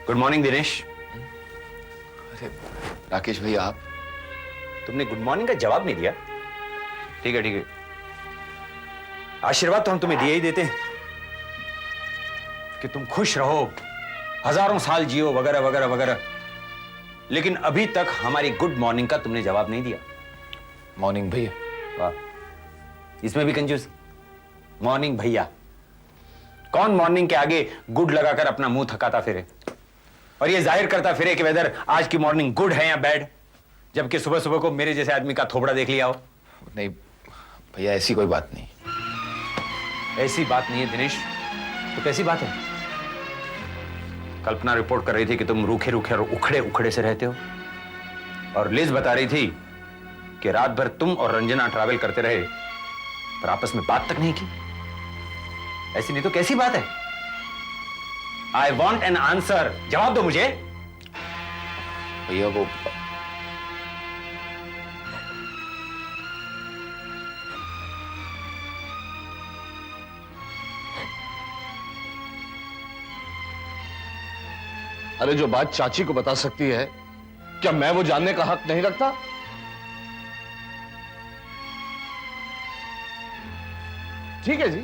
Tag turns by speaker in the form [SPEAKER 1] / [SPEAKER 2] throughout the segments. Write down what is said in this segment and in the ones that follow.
[SPEAKER 1] Good morning Dinesh.
[SPEAKER 2] अरे राकेश भाई, आप
[SPEAKER 1] तुमने गुड मॉर्निंग का जवाब नहीं दिया। ठीक है ठीक है, आशीर्वाद तो हम तुम्हें दिए ही देते हैं कि तुम खुश रहो, हजारों साल जियो, वगैरह वगैरह वगैरह। लेकिन अभी तक हमारी गुड मॉर्निंग का तुमने जवाब नहीं दिया।
[SPEAKER 2] मॉर्निंग भैया।
[SPEAKER 1] वाह, इसमें भी कंजूस। मॉर्निंग भैया। कौन मॉर्निंग के आगे गुड लगाकर अपना मुंह थकाता फिरे और ये जाहिर करता फिरे कि वेदर आज की मॉर्निंग गुड है या बैड, जबकि सुबह सुबह को मेरे जैसे आदमी का थोबड़ा देख लिया हो।
[SPEAKER 2] नहीं भैया, ऐसी कोई बात नहीं।
[SPEAKER 1] ऐसी बात नहीं है दिनेश, तो कैसी बात है? कल्पना रिपोर्ट कर रही थी कि तुम रूखे रूखे और उखड़े उखड़े से रहते हो, और लिज बता रही थी कि रात भर तुम और रंजना ट्रैवल करते रहे पर आपस में बात तक नहीं की। ऐसी नहीं तो कैसी बात है? आई वॉन्ट एन आंसर, जवाब दो मुझे।
[SPEAKER 2] भैया वो
[SPEAKER 3] अरे जो बात चाची को बता सकती है, क्या मैं वो जानने का हक नहीं रखता? ठीक है जी,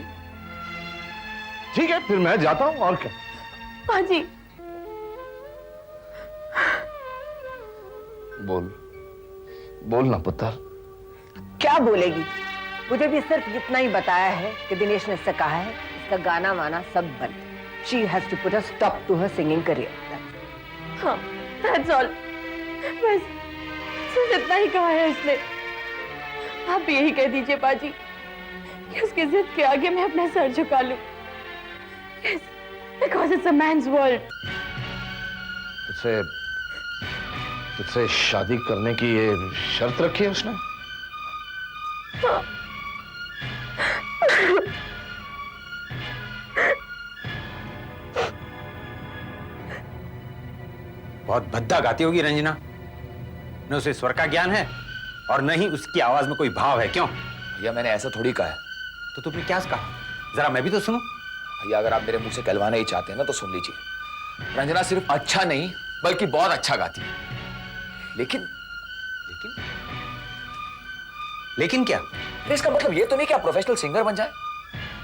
[SPEAKER 3] ठीक है, फिर मैं जाता हूं और क्या।
[SPEAKER 4] पाजी,
[SPEAKER 3] बोल ना पुत्र।
[SPEAKER 5] क्या बोलेगी? मुझे भी सिर्फ इतना ही बताया है कि दिनेश ने इससे कहा है इसका गाना वाना सब बंद। She has to put a stop to her singing career.
[SPEAKER 4] हाँ, that's all. बस सिर्फ इतना ही कहा है इसने। आप भी यही कह दीजिए पाजी कि उसकी जिद के आगे मैं अपना सर झुका लूं। Yes, because it's a man's world.
[SPEAKER 3] तुझसे शादी करने की ये शर्त रखी है उसने?
[SPEAKER 4] हाँ।
[SPEAKER 1] बहुत भद्दा गाती होगी रंजना। न उसे स्वर का ज्ञान है और न ही उसकी आवाज में कोई भाव है। क्यों?
[SPEAKER 2] भैया, मैंने ऐसा थोड़ी कहा है।
[SPEAKER 1] तो तुमने क्या कहा? जरा मैं भी तो सुनूं।
[SPEAKER 2] भैया, अगर आप मेरे मुंह से कहलवाना ही चाहते हैं ना तो सुन लीजिए। रंजना सिर्फ अच्छा नहीं बल्कि बहुत अच्छा गाती है। लेकिन
[SPEAKER 1] लेकिन क्या?
[SPEAKER 2] इसका मतलब ये तो नहीं कि आप प्रोफेशनल सिंगर बन जाए।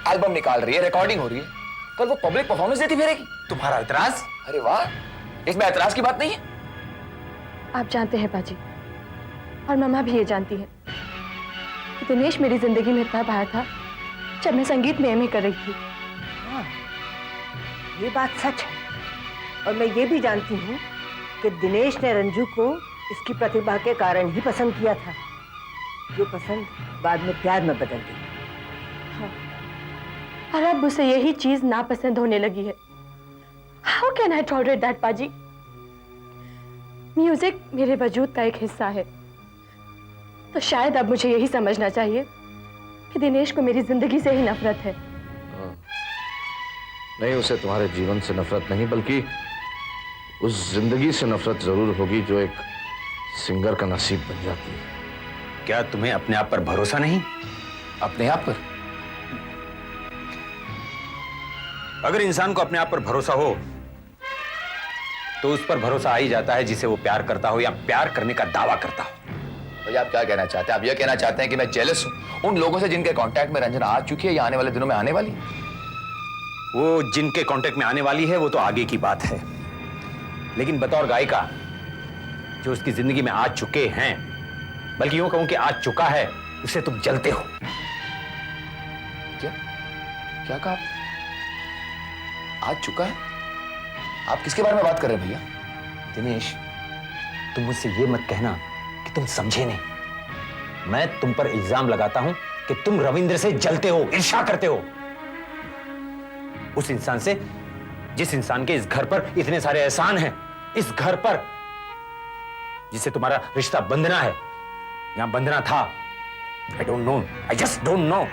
[SPEAKER 2] एल्बम निकाल रही है, रिकॉर्डिंग हो रही है, कल वो पब्लिक परफॉर्मेंस देती फिरेगी।
[SPEAKER 1] तुम्हारा एतराज?
[SPEAKER 2] अरे वाह, इसमें एतराज की बात नहीं है।
[SPEAKER 4] आप जानते हैं पाजी, और मम्मा भी ये जानती है कि दिनेश मेरी जिंदगी में तब आया था जब मैं संगीत में एमए कर रही थी।
[SPEAKER 5] हाँ, ये बात सच है। और मैं ये भी जानती हूँ कि दिनेश ने रंजू को इसकी प्रतिभा के कारण ही पसंद किया था, जो पसंद बाद में प्यार में बदल गई।
[SPEAKER 4] हाँ, और अब उसे यही चीज नापसंद होने लगी है। How can I tolerate that, पाजी? म्यूजिक मेरे वजूद का एक हिस्सा है, तो शायद अब मुझे यही समझना चाहिए कि दिनेश को मेरी जिंदगी से ही नफरत है।
[SPEAKER 3] नहीं, उसे तुम्हारे जीवन से नफरत नहीं बल्कि उस जिंदगी से नफरत जरूर होगी जो एक सिंगर का नसीब बन जाती है।
[SPEAKER 1] क्या तुम्हें अपने आप पर भरोसा नहीं?
[SPEAKER 2] अपने आप पर?
[SPEAKER 1] अगर इंसान को अपने आप पर भरोसा हो तो उस पर भरोसा आ ही जाता है जिसे वो प्यार करता हो या प्यार करने का दावा करता हो।
[SPEAKER 2] भैया, आप क्या कहना चाहते हैं? आप ये कहना चाहते हैं कि मैं जेलस हूं उन लोगों से जिनके कांटेक्ट में रंजना आ चुकी है या आने वाले दिनों में आने वाली है?
[SPEAKER 1] वो जिनके कांटेक्ट में आने वाली है वो तो आगे की बात है, लेकिन बतौर गायिका जो उसकी जिंदगी में आ चुके हैं, बल्कि यूं कहूं कि आ चुका है, उससे तुम जलते हो।
[SPEAKER 2] क्या कहा? आ चुका है? आप किसके बारे में बात कर रहे हैं भैया?
[SPEAKER 1] दिनेश, तुम मुझसे ये मत कहना कि तुम समझे नहीं। मैं तुम पर इल्जाम लगाता हूं कि तुम रविंद्र से जलते हो, ईर्ष्या करते हो। उस इंसान से जिस इंसान के इस घर पर इतने सारे एहसान हैं, इस घर पर जिससे तुम्हारा रिश्ता बंधना है या बंधना था। I don't know, I just don't know.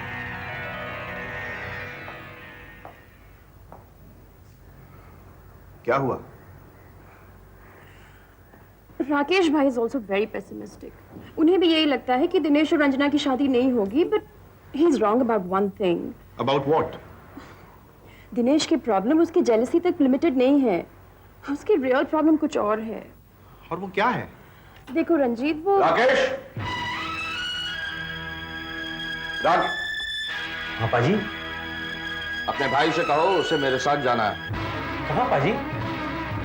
[SPEAKER 6] क्या हुआ?
[SPEAKER 4] राकेश भाई इज ऑल्सो वेरी पेसिमिस्टिक। उन्हें भी यही लगता है कि दिनेश और रंजना की शादी नहीं होगी, but he is wrong about one thing.
[SPEAKER 6] About what?
[SPEAKER 4] Dinesh की प्रॉब्लम उसकी जेलसी तक लिमिटेड नहीं है। उसकी रियल प्रॉब्लम कुछ और है।
[SPEAKER 6] और वो क्या है?
[SPEAKER 4] देखो रंजीत, वो
[SPEAKER 3] राकेश,
[SPEAKER 1] हाँ पाजी।
[SPEAKER 3] अपने भाई से कहो उसे मेरे साथ जाना है।
[SPEAKER 1] कहाँ पाजी?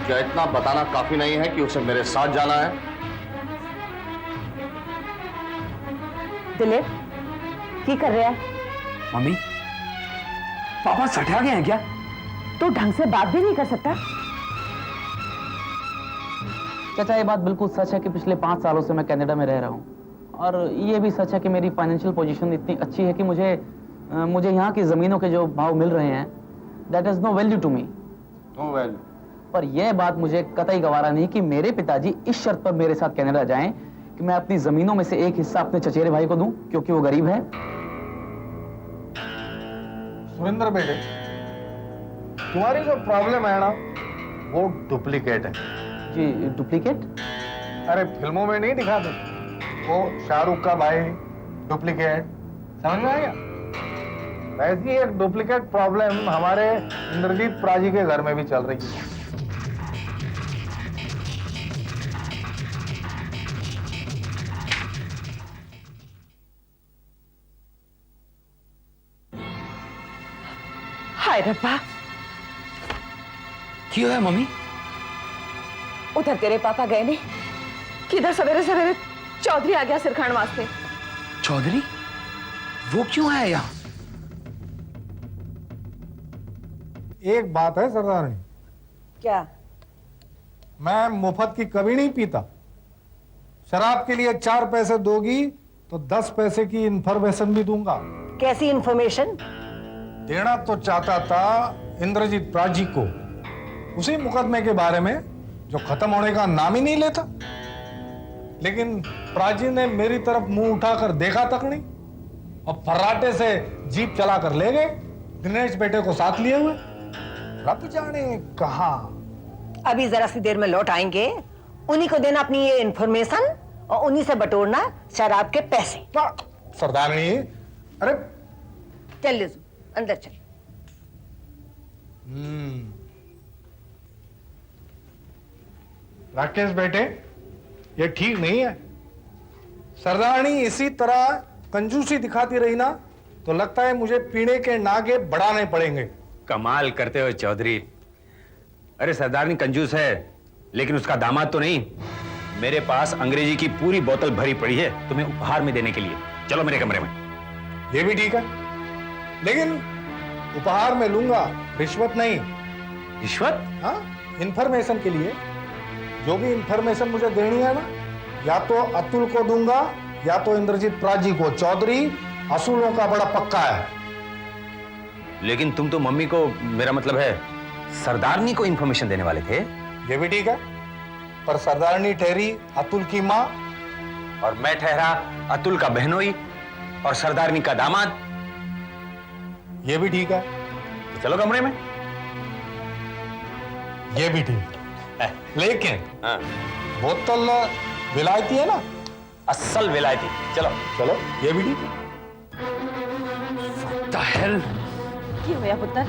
[SPEAKER 3] क्या इतना बताना काफी नहीं है कि उसे मेरे साथ जाना है?
[SPEAKER 5] दिलीप, की कर रहा है?
[SPEAKER 2] मम्मी, पापा सठा गए हैं क्या?
[SPEAKER 5] तू ढंग से बात भी नहीं कर सकता?
[SPEAKER 7] चाचा, ये बात बिल्कुल सच है कि पिछले 5 सालों से मैं कनाडा में रह रहा हूँ, और ये भी सच है कि मेरी फाइनेंशियल पोजीशन इतनी अच्छी है कि मुझे यहाँ की ज़मीनों के जो भाव मिल रहे हैं, that is no value to me.
[SPEAKER 3] No value.
[SPEAKER 7] पर यह बात मुझे कतई गवारा नहीं कि मेरे पिताजी इस शर्त पर मेरे साथ कनाडा जाएं कि मैं अपनी ज़मीनों में से एक हिस्सा अपने चचेरे भाई को दूं, क्योंकि वो गरीब है।
[SPEAKER 8] सुरेंद्र बेटे, तुम्हारी जो प्रॉब्लम है ना, वो डुप्लीकेट है।
[SPEAKER 7] जी, डुप्लीकेट?
[SPEAKER 8] अरे फिल्मों में नहीं दिखाते वो शाहरुख का भाई डुप्लीकेट, समझ में आया? वैसी एक डुप्लीकेट प्रॉब्लम हमारे इंद्रजीत प्राजी के घर में भी चल रही है।
[SPEAKER 5] हाय रब्बा,
[SPEAKER 2] क्यों है मम्मी?
[SPEAKER 4] उधर तेरे पापा गए नहीं, किधर सवेरे सवेरे चौधरी आ गया सिरखान वास्ते।
[SPEAKER 2] चौधरी? वो क्यों आया यहाँ?
[SPEAKER 8] एक बात है सरदारनी,
[SPEAKER 5] क्या?
[SPEAKER 8] मैं मुफ्त की कभी नहीं पीता। शराब के लिए 4 पैसे दोगी तो 10 पैसे की इंफॉर्मेशन भी दूंगा।
[SPEAKER 5] कैसी इंफॉर्मेशन?
[SPEAKER 8] देना तो चाहता था इंद्रजीत प्राजी को, उसी मुकदमे के बारे में जो खत्म होने का नाम ही नहीं लेता। लेकिन प्राची ने मेरी तरफ मुंह उठाकर देखा तक नहीं, और फर्राटे से जीप चला कर ले गए, दिनेश बेटे को साथ लिए हुए। रब जाने कहां।
[SPEAKER 5] अभी जरा सी देर में लौट आएंगे, उन्हीं को देना अपनी ये इंफॉर्मेशन और उन्हीं से बटोरना शराब के पैसे।
[SPEAKER 8] सरदारनी, अरे
[SPEAKER 5] चल लिजू, अंदर चल।
[SPEAKER 8] राकेश बेटे, ये ठीक नहीं है। सरदारनी इसी तरह कंजूसी दिखाती रही ना, तो लगता है मुझे पीने के नागे बढ़ाने पड़ेंगे।
[SPEAKER 1] कमाल करते हो चौधरी। अरे सरदारनी कंजूस है, लेकिन उसका दामाद तो नहीं। मेरे पास अंग्रेजी की पूरी बोतल भरी पड़ी है तुम्हें उपहार में देने के लिए। चलो मेरे कमरे में।
[SPEAKER 8] ये भी ठीक है, लेकिन उपहार में लूंगा, रिश्वत नहीं।
[SPEAKER 1] रिश्वत?
[SPEAKER 8] हाँ, इंफॉर्मेशन के लिए। जो भी इंफॉर्मेशन मुझे देनी है ना, या तो अतुल को दूंगा या तो इंद्रजीत प्राजी को। चौधरी असूलों का बड़ा पक्का है।
[SPEAKER 1] लेकिन तुम तो मम्मी को, मेरा मतलब है सरदारनी को इंफॉर्मेशन देने वाले थे।
[SPEAKER 8] ये भी ठीक है, पर सरदारनी ठहरी अतुल की माँ,
[SPEAKER 1] और मैं ठहरा अतुल का बहनोई और सरदारनी का दामाद।
[SPEAKER 8] ये भी ठीक है।
[SPEAKER 1] तो चलो कमरे में।
[SPEAKER 8] ये भी ठीक है, लेकिन
[SPEAKER 1] हाँ,
[SPEAKER 8] बोतल विलायती है ना?
[SPEAKER 1] असल विलायती। चलो
[SPEAKER 8] चलो, ये भी ठीक है।
[SPEAKER 2] The hell?
[SPEAKER 4] क्यों भैया पुत्र?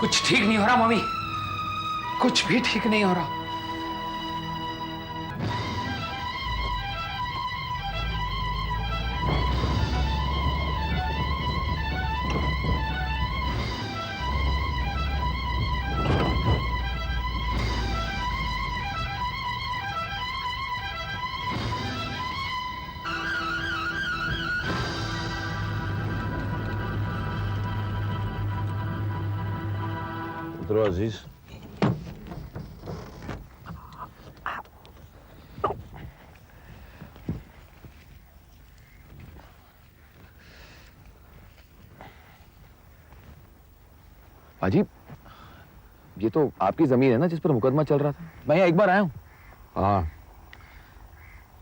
[SPEAKER 2] कुछ ठीक नहीं हो रहा मम्मी, कुछ भी ठीक नहीं हो रहा।
[SPEAKER 3] उतरो अजीज।
[SPEAKER 2] पाजी, ये तो आपकी जमीन है ना जिस पर मुकदमा चल रहा था? मैं यहाँ एक बार आया हूँ।
[SPEAKER 3] हाँ,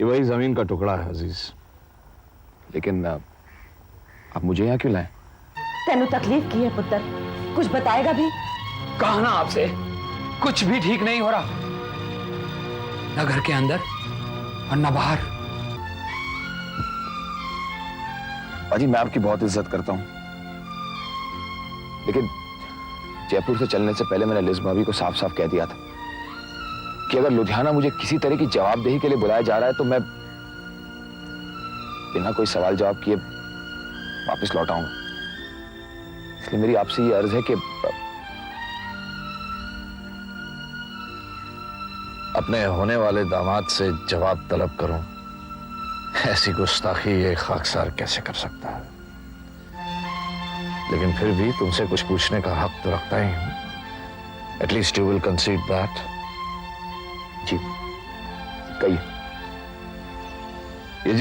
[SPEAKER 3] ये वही जमीन का टुकड़ा है अजीज।
[SPEAKER 2] लेकिन आप मुझे यहाँ क्यों लाए?
[SPEAKER 5] तेनू तकलीफ की है पुत्र, कुछ बताएगा भी?
[SPEAKER 2] कहा ना आपसे, कुछ भी ठीक नहीं हो रहा, न घर के अंदर और न बाहर। पाजी, मैं आपकी बहुत इज्जत करता हूं, लेकिन जयपुर से चलने से पहले मैंने लिज भाभी को साफ साफ कह दिया था कि अगर लुधियाना मुझे किसी तरह की जवाबदेही के लिए बुलाया जा रहा है तो मैं बिना कोई सवाल जवाब किए वापस लौट आऊंगा। इसलिए मेरी आपसे ये अर्ज है कि
[SPEAKER 3] अपने होने वाले दामाद से जवाब तलब करूं, ऐसी गुस्ताखी ये खाकसार कैसे कर सकता है? लेकिन फिर भी तुमसे कुछ पूछने का हक तो रखता ही हूं। At least you will concede that.
[SPEAKER 2] जी कहिए।
[SPEAKER 3] ये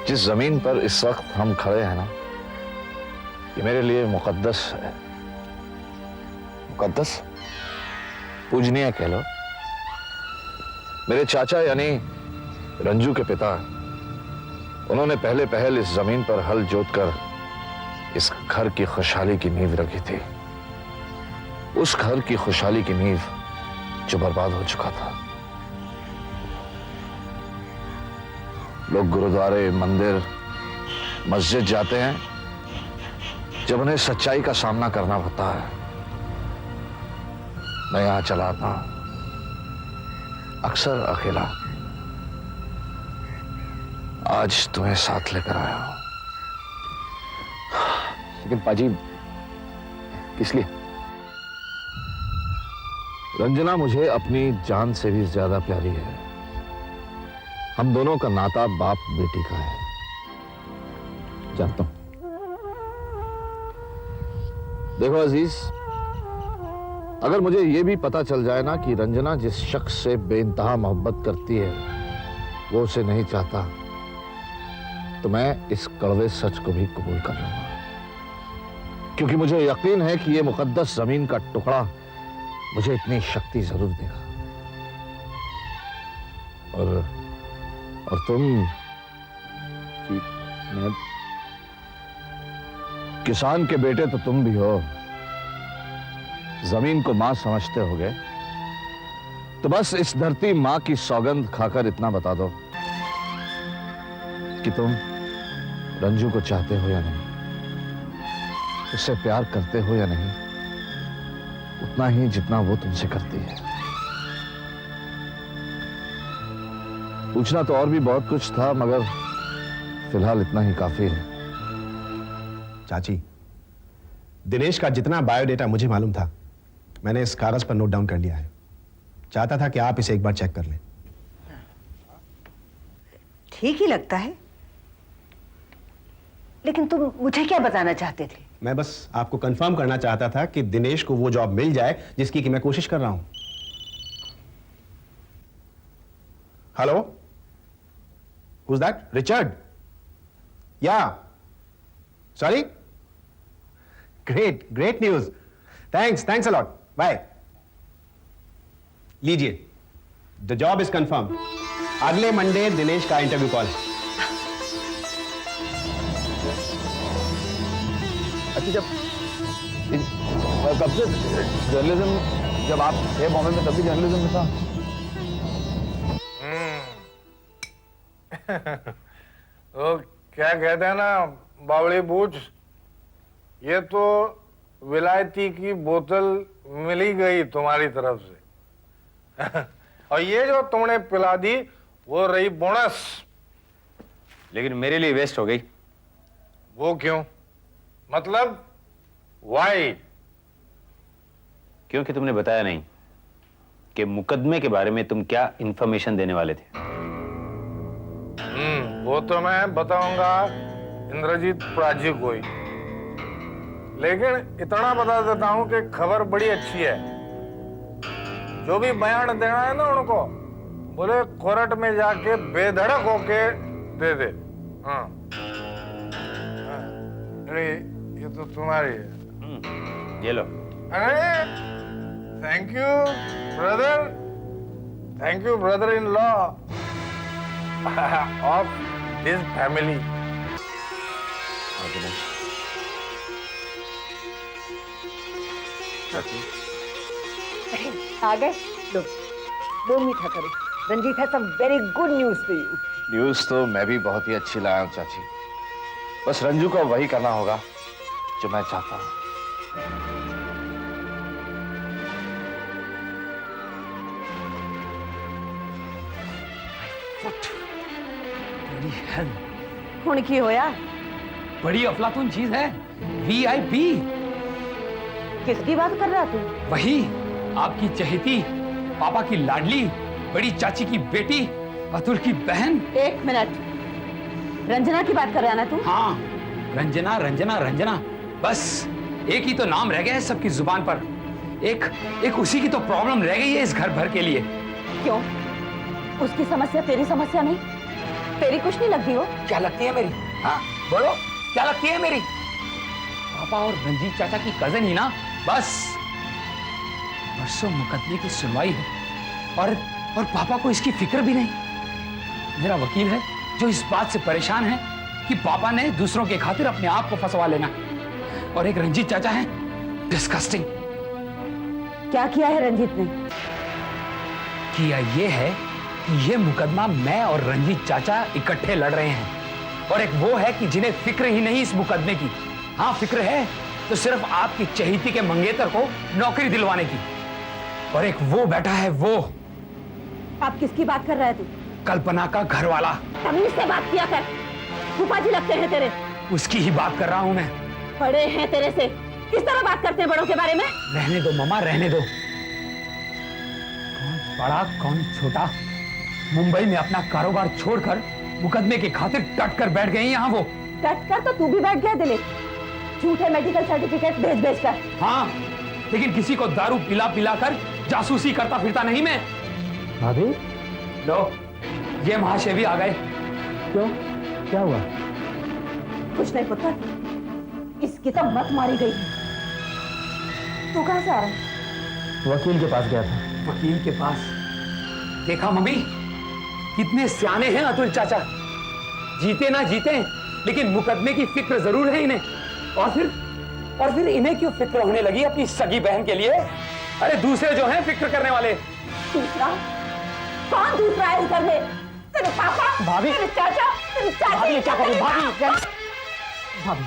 [SPEAKER 3] जिस जमीन पर इस वक्त हम खड़े हैं ना, ये मेरे लिए मुकद्दस है।
[SPEAKER 2] मुकद्दस?
[SPEAKER 3] पूजनीय कह लो। मेरे चाचा यानी रंजू के पिता, उन्होंने पहले पहल इस जमीन पर हल जोतकर इस घर की खुशहाली की नींव रखी थी। उस घर की खुशहाली की नींव जो बर्बाद हो चुका था। लोग गुरुद्वारे, मंदिर, मस्जिद जाते हैं जब उन्हें सच्चाई का सामना करना होता है। मैं यहां चला आता हूं अक्सर अकेला। आज तुम्हें साथ लेकर आया हूं।
[SPEAKER 2] लेकिन पाजी किस लिए?
[SPEAKER 3] रंजना मुझे अपनी जान से भी ज्यादा प्यारी है। हम दोनों का नाता बाप बेटी का है। जानता हूं। देखो अजीज, अगर मुझे यह भी पता चल जाए ना कि रंजना जिस शख्स से बेइंतहा मोहब्बत करती है वो उसे नहीं चाहता, तो मैं इस कड़वे सच को भी कबूल कर लूंगा। क्योंकि मुझे यकीन है कि यह मुकद्दस जमीन का टुकड़ा मुझे इतनी शक्ति जरूर देगा। और तुम
[SPEAKER 2] मैं
[SPEAKER 3] किसान के बेटे तो तुम भी हो। जमीन को मां समझते होगे, तो बस इस धरती मां की सौगंध खाकर इतना बता दो कि तुम रंजू को चाहते हो या नहीं, उससे प्यार करते हो या नहीं, उतना ही जितना वो तुमसे करती है। पूछना तो और भी बहुत कुछ था, मगर फिलहाल इतना ही काफी है।
[SPEAKER 6] चाची, दिनेश का जितना बायोडेटा मुझे मालूम था मैंने इस कागज पर नोट डाउन कर लिया है। चाहता था कि आप इसे एक बार चेक कर लें।
[SPEAKER 5] ठीक ही लगता है, लेकिन तुम मुझे क्या बताना चाहते थे?
[SPEAKER 6] मैं बस आपको कंफर्म करना चाहता था कि दिनेश को वो जॉब मिल जाए जिसकी कि मैं कोशिश कर रहा हूं। Hello, who's that? Richard? Ya, sorry? Great news. Thanks a lot. Bye. लीजिए, द जॉब इज कंफर्म। अगले मंडे दिनेश का इंटरव्यू कॉल है।
[SPEAKER 2] अच्छा, कब से जर्नलिज्म, जब आप थे बॉम्बे में तब भी जर्नलिज्म में था?
[SPEAKER 8] तो क्या कहते हैं ना बावड़ी बूझ, ये तो विलायती की बोतल मिली गई तुम्हारी तरफ से और ये जो तुमने पिला दी वो रही बोनस।
[SPEAKER 1] लेकिन मेरे लिए वेस्ट हो गई।
[SPEAKER 8] वो क्यों? मतलब वाई?
[SPEAKER 1] क्योंकि तुमने बताया नहीं कि मुकदमे के बारे में तुम क्या इंफॉर्मेशन देने वाले थे।
[SPEAKER 8] वो तो मैं बताऊंगा इंद्रजीत प्राची को ही, लेकिन इतना बता देता हूं कि खबर बड़ी अच्छी है। जो भी बयान देना है ना उनको, बोले कोर्ट में जाके बेधड़क होके दे दे। हाँ, अरे ये तो तुम्हारी है।
[SPEAKER 1] ये लो।
[SPEAKER 8] अरे thank you brother, thank you brother in law of this family.
[SPEAKER 5] आ गए? लो, वो मीठा करो। रंजीत है some very good news for you।
[SPEAKER 3] News तो मैं भी बहुत ही अच्छी लाया हूं चाची। बस रंजू को वही करना होगा जो मैं चाहता हूं।
[SPEAKER 9] बड़ी है,
[SPEAKER 5] हुण की होया?
[SPEAKER 9] बड़ी अफलातून चीज है, VIP।
[SPEAKER 5] किसकी बात कर रहा तू?
[SPEAKER 9] वही आपकी चहेती, पापा की लाडली, बड़ी चाची की बेटी, अतुल की बहन।
[SPEAKER 4] एक मिनट, रंजना की बात कर रहा है ना तू?
[SPEAKER 9] हाँ, रंजना रंजना रंजना, बस एक ही तो नाम रह गया है सबकी जुबान पर। एक उसी की तो प्रॉब्लम रह गई है इस घर भर के लिए।
[SPEAKER 4] क्यों? उसकी समस्या तेरी समस्या नहीं? तेरी कुछ नहीं लगती हो?
[SPEAKER 9] क्या लगती है मेरी? हाँ बोलो, क्या लगती है मेरी? पापा और रंजीत चाचा की कजन ही ना, बस। परसों मुकदमे की सुनवाई है और पापा को इसकी फिक्र भी नहीं। मेरा वकील है जो इस बात से परेशान है कि पापा ने दूसरों के खातिर अपने आप को फंसवा लेना, और एक रंजीत चाचा है डिस्कस्टिंग।
[SPEAKER 4] क्या किया है रंजीत ने?
[SPEAKER 9] किया ये है कि ये मुकदमा मैं और रंजीत चाचा इकट्ठे लड़ रहे हैं, और एक वो है कि जिन्हें फिक्र ही नहीं इस मुकदमे की। हाँ फिक्र है तो सिर्फ आपकी चहेती के मंगेतर को नौकरी दिलवाने की, और एक वो बैठा है वो।
[SPEAKER 4] आप किसकी बात कर रहा है तू?
[SPEAKER 9] कल्पना का घर वाला।
[SPEAKER 4] तमीज से बात किया कर, फूफा जी लगते हैं तेरे।
[SPEAKER 9] उसकी ही बात कर रहा हूं मैं।
[SPEAKER 4] बड़े हैं तेरे से, किस तरह बात करते हैं बड़ों के बारे में?
[SPEAKER 9] रहने दो मामा, रहने दो। कौन बड़ा कौन छोटा, मुंबई में अपना कारोबार छोड़कर मुकदमे की खातिर डट कर बैठ गए यहाँ वो।
[SPEAKER 4] डट कर तो तू भी बैठ गया दिलीप, झूठे मेडिकल सर्टिफिकेट भेज कर।
[SPEAKER 9] हाँ, लेकिन किसी को दारू पिला पिला कर जासूसी करता फिरता नहीं मैं।
[SPEAKER 7] भाभी,
[SPEAKER 9] लो, ये महाशय भी आ गए।
[SPEAKER 7] क्यों? क्या हुआ?
[SPEAKER 4] कुछ नहीं पुत्र, इसकी तो मत मारी गई। तू कहां से आ रहा है?
[SPEAKER 7] वकील के पास गया था।
[SPEAKER 9] वकील के पास? देखा मम्मी, कितने सियाने हैं अतुल चाचा। जीते ना जीते, लेकिन मुकदमे की फिक्र जरूर है इन्हें। और फिर इन्हें क्यों फिक्र होने लगी अपनी सगी बहन के लिए? अरे दूसरे जो हैं फिक्र करने वाले।
[SPEAKER 4] दूसरा? कौन दूसरा है इस घर में? तेरे पापा?
[SPEAKER 7] भाभी,
[SPEAKER 4] तेरे चाचा? तेरी चाची?
[SPEAKER 7] भाभी क्या करूं? भाभी